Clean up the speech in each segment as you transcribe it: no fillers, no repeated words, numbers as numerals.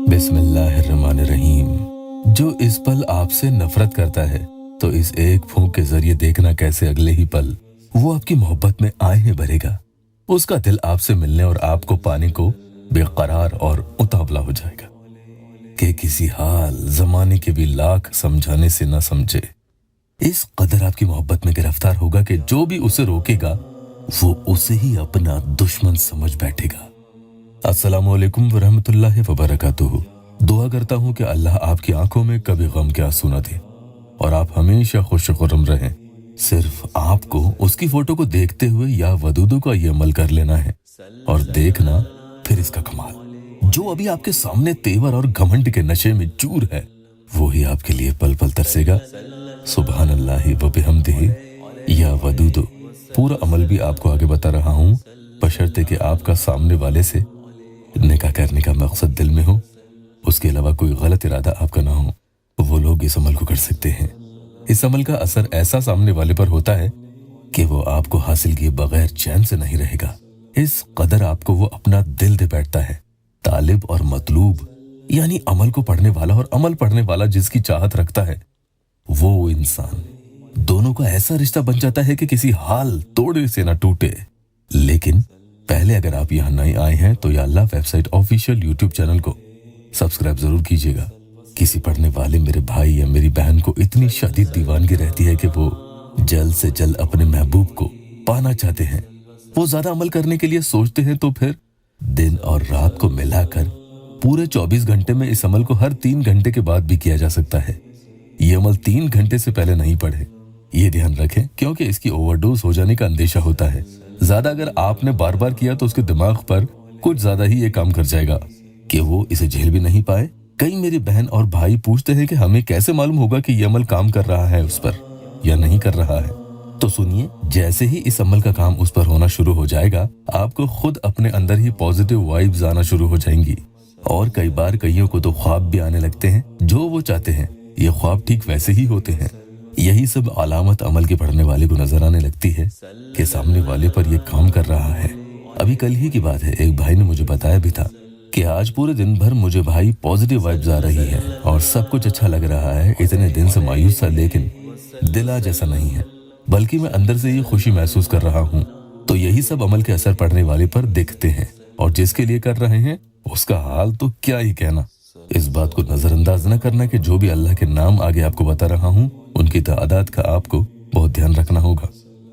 बिस्मिल्लाहिर्रहमानिर्रहीम। जो इस पल आपसे नफरत करता है तो इस एक फूंक के जरिए देखना कैसे अगले ही पल वो आपकी मोहब्बत में आए भरेगा। उसका दिल आपसे मिलने और आपको पाने को बेकरार और उतावला हो जाएगा कि किसी हाल जमाने के भी लाख समझाने से न समझे। इस कदर आपकी मोहब्बत में गिरफ्तार होगा कि जो भी उसे रोकेगा वो उसे ही अपना दुश्मन समझ बैठेगा। अस्सलामु अलैकुम वरहमतुल्लाहि वबरकातुहू। दुआ करता हूँ कि अल्लाह आपकी आंखों में कभी गम के आंसू न दे और आप हमेशा खुश खुर्रम रहें। सिर्फ आपको उसकी फोटो को देखते हुए या वदूदों का ये अमल कर लेना है और देखना फिर इसका कमाल। जो अभी आपके सामने तेवर और घमंड के नशे में चूर है वो ही आपके लिए पल पल तरसेगा। सुभान अल्लाहि व बिहम्दिही या वदूदो। पूरा अमल भी आपको आगे बता रहा हूँ बशर्ते कि आपका सामने वाले से निकाह करने का मकसद दिल में हो, उसके अलावा कोई गलत इरादा आपका ना हो। वो लोग इस अमल को कर सकते हैं। इस अमल का असर ऐसा सामने वाले पर होता है कि वो आपको हासिल किए बगैर चैन से नहीं रहेगा। इस कदर आपको वो अपना दिल दे बैठता है। तालिब और मतलूब यानी अमल को पढ़ने वाला और अमल पढ़ने वाला जिसकी चाहत रखता है वो इंसान दोनों का ऐसा रिश्ता बन जाता है कि किसी हाल तोड़े से ना टूटे। लेकिन पहले अगर आप यहाँ नए आए हैं तो या अल्लाह वेबसाइट ऑफिशियल यूट्यूब चैनल को सब्सक्राइब जरूर कीजिएगा। किसी पढ़ने वाले मेरे भाई या मेरी बहन को इतनी शदीद दीवानगी रहती है कि वो जल्द से जल्द अपने महबूब को पाना चाहते हैं। वो ज्यादा अमल करने के लिए सोचते हैं तो फिर दिन और रात को मिलाकर पूरे 24 घंटे में इस अमल को हर 3 घंटे के बाद भी किया जा सकता है। ये अमल 3 घंटे से पहले नहीं पढ़े, ये ध्यान रखें क्योंकि इसकी ओवरडोज हो जाने का अंदेशा होता है। ज्यादा अगर आपने बार बार किया तो उसके दिमाग पर कुछ ज्यादा ही ये काम कर जाएगा कि वो इसे झेल भी नहीं पाए। कई मेरी बहन और भाई पूछते हैं कि हमें कैसे मालूम होगा कि ये अमल काम कर रहा है उस पर या नहीं कर रहा है। तो सुनिए, जैसे ही इस अमल का काम उस पर होना शुरू हो जाएगा आपको खुद अपने अंदर ही पॉजिटिव वाइब्स आना शुरू हो जाएंगी और कई बार कईयों को तो ख्वाब भी आने लगते हैं जो वो चाहते हैं। ये ख्वाब ठीक वैसे ही होते हैं। यही सब अलामत अमल के पढ़ने वाले को नजर आने लगती है कि सामने वाले पर ये काम कर रहा है। अभी कल ही की बात है, एक भाई ने मुझे बताया भी था कि आज पूरे दिन भर मुझे भाई पॉजिटिव वाइब्स आ रही है और सब कुछ अच्छा लग रहा है। इतने दिन से मायूस था लेकिन दिला जैसा नहीं है, बल्कि मैं अंदर से ये खुशी महसूस कर रहा हूँ। तो यही सब अमल के असर पड़ने वाले पर दिखते हैं और जिसके लिए कर रहे हैं उसका हाल तो क्या ही कहना। इस बात को नजरअंदाज न करना कि जो भी अल्लाह के नाम आगे आपको बता रहा हूँ उनकी तादाद का आपको बहुत ध्यान रखना होगा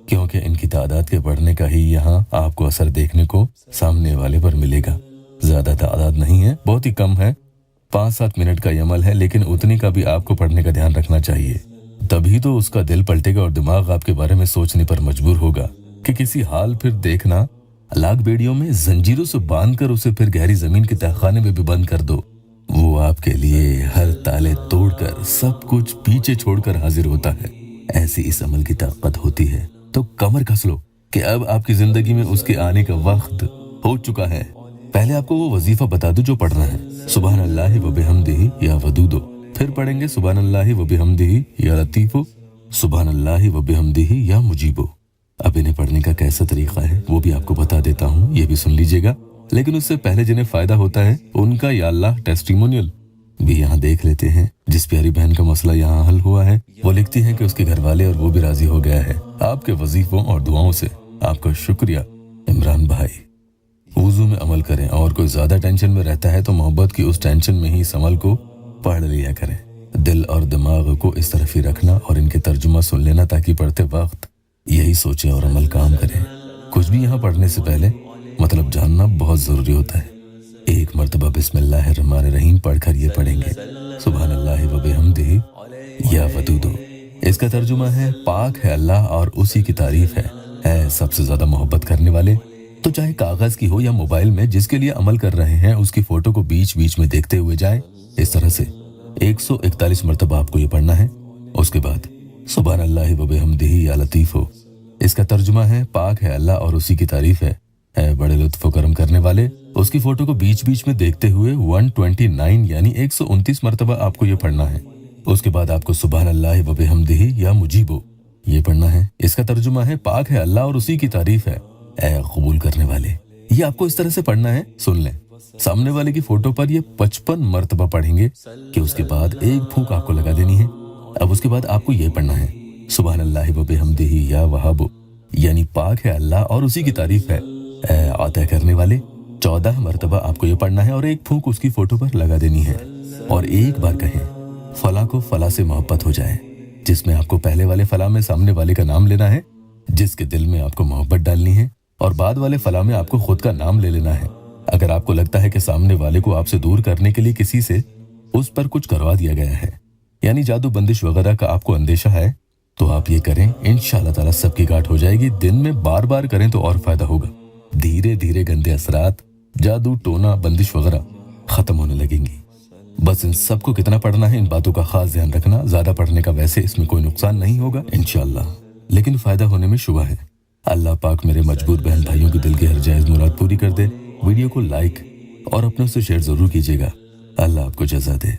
क्योंकि इनकी तादाद के बढ़ने का ही यहाँ आपको असर देखने को सामने वाले पर मिलेगा। ज्यादा तादाद नहीं है, बहुत ही कम है। 5-7 मिनट का ये अमल है लेकिन उतनी का भी आपको पढ़ने का ध्यान रखना चाहिए। तभी तो उसका दिल पलटेगा और दिमाग आपके बारे में सोचने पर मजबूर होगा कि किसी हाल फिर देखना लाख बेड़ियों में जंजीरों से बांध कर उसे फिर गहरी जमीन के तहखाने में भी बंद कर दो। वो आपके लिए हर ताले तोड़कर सब कुछ पीछे छोड़कर हाजिर होता है। ऐसी इस अमल की ताकत होती है। तो कमर कस लो कि अब आपकी जिंदगी में उसके आने का वक्त हो चुका है। पहले आपको वो वजीफा बता दो जो पढ़ना है, सुभान अल्लाहि व बिहम्दिही या वदूदो। फिर पढ़ेंगे सुभान अल्लाहि व बिहम्दिही या लतीफो, सुभान अल्लाहि व बिहम्दिही या मुजीबो। अब इन्हें पढ़ने का कैसा तरीका है वो भी आपको बता देता हूँ, ये भी सुन लीजिएगा। लेकिन उससे पहले जिन्हें फायदा होता है उनका या अल्लाह टेस्टिमोनियल भी यहाँ देख लेते हैं। जिस प्यारी बहन का मसला यहाँ हल हुआ है वो लिखती है कि उसके घर वाले और वो भी राजी हो गया है आपके वजीफों और दुआओं से। आपका शुक्रिया इमरान भाई। वुजू में अमल करें और कोई ज्यादा टेंशन में रहता है तो मोहब्बत की उस टेंशन में ही इस अमल को पढ़ लिया करें। दिल और दिमाग को इस तरफ ही रखना और इनके तर्जुमा सुन लेना ताकि पढ़ते वक्त यही सोचें और अमल काम करें। कुछ भी यहाँ पढ़ने से पहले मतलब जानना बहुत जरूरी होता है। एक मर्तबा बिस्मिल्लाहिर्रहमानिर्रहीम पढ़कर ये पढ़ेंगे सुभान अल्लाहि व बिहम्दिही या वदूदो। इसका तर्जुमा है पाक है अल्लाह और उसी की तारीफ है सबसे ज्यादा मोहब्बत करने वाले। तो चाहे कागज की हो या मोबाइल में जिसके लिए अमल कर रहे हैं उसकी फोटो को बीच बीच में देखते हुए जाए। इस तरह से 141 मर्तबा आपको ये पढ़ना है। उसके बाद सुभान अल्लाहि व बिहम्दिही या लतीफो। इसका तर्जुमा है पाक है अल्लाह और उसी की तारीफ है बड़े लुत्फ करम करने वाले। उसकी फोटो को बीच बीच में देखते हुए 129 यानी 129 मर्तबा आपको ये पढ़ना है। उसके बाद आपको सुभान अल्लाहि व बिहम्दिही या मुजीबो ये पढ़ना है। इसका तर्जुमा है पाक है अल्लाह और उसी की तारीफ है कबूल करने वाले। ये आपको इस तरह से पढ़ना है, सुन लें। सामने वाले की फोटो पर ये 55 मर्तबा पढ़ेंगे कि उसके बाद एक फूंक आपको लगा देनी है। अब उसके बाद आपको ये पढ़ना है, सुबहान अल्लाहि व बिहम्दिही या वहाबु, यानी पाक है अल्लाह और उसी की तारीफ है ऐ अता करने वाले। 14 मर्तबा आपको ये पढ़ना है और एक फूंक उसकी फोटो पर लगा देनी है और एक बार कहें, फला को फला से मोहब्बत हो जाए, जिसमें आपको पहले वाले फला में सामने वाले का नाम लेना है, जिसके दिल में आपको मोहब्बत डालनी है, और बाद वाले फला में आपको खुद का नाम ले लेना है। अगर आपको लगता है कि सामने वाले को आपसे दूर करने के लिए किसी से उस पर कुछ करवा दिया गया है, यानी जादू बंदिश वगैरह का आपको अंदेशा है, तो आप ये करें, इंशाअल्लाह ताला सबकी गांठ हो जाएगी। दिन में बार बार करें तो और फायदा होगा। धीरे धीरे गंदे असरात, जादू टोना बंदिश वगैरह खत्म होने लगेंगी। बस इन सबको कितना पढ़ना है, इन बातों का खास ध्यान रखना। ज्यादा पढ़ने का वैसे इसमें कोई नुकसान नहीं होगा इंशाअल्लाह, लेकिन फायदा होने में शुबा है। अल्लाह पाक मेरे मजबूर बहन भाइयों के दिल की हर जायज मुराद पूरी कर दे। वीडियो को लाइक और अपनों से शेयर जरूर कीजिएगा। अल्लाह आपको जज़ा दे।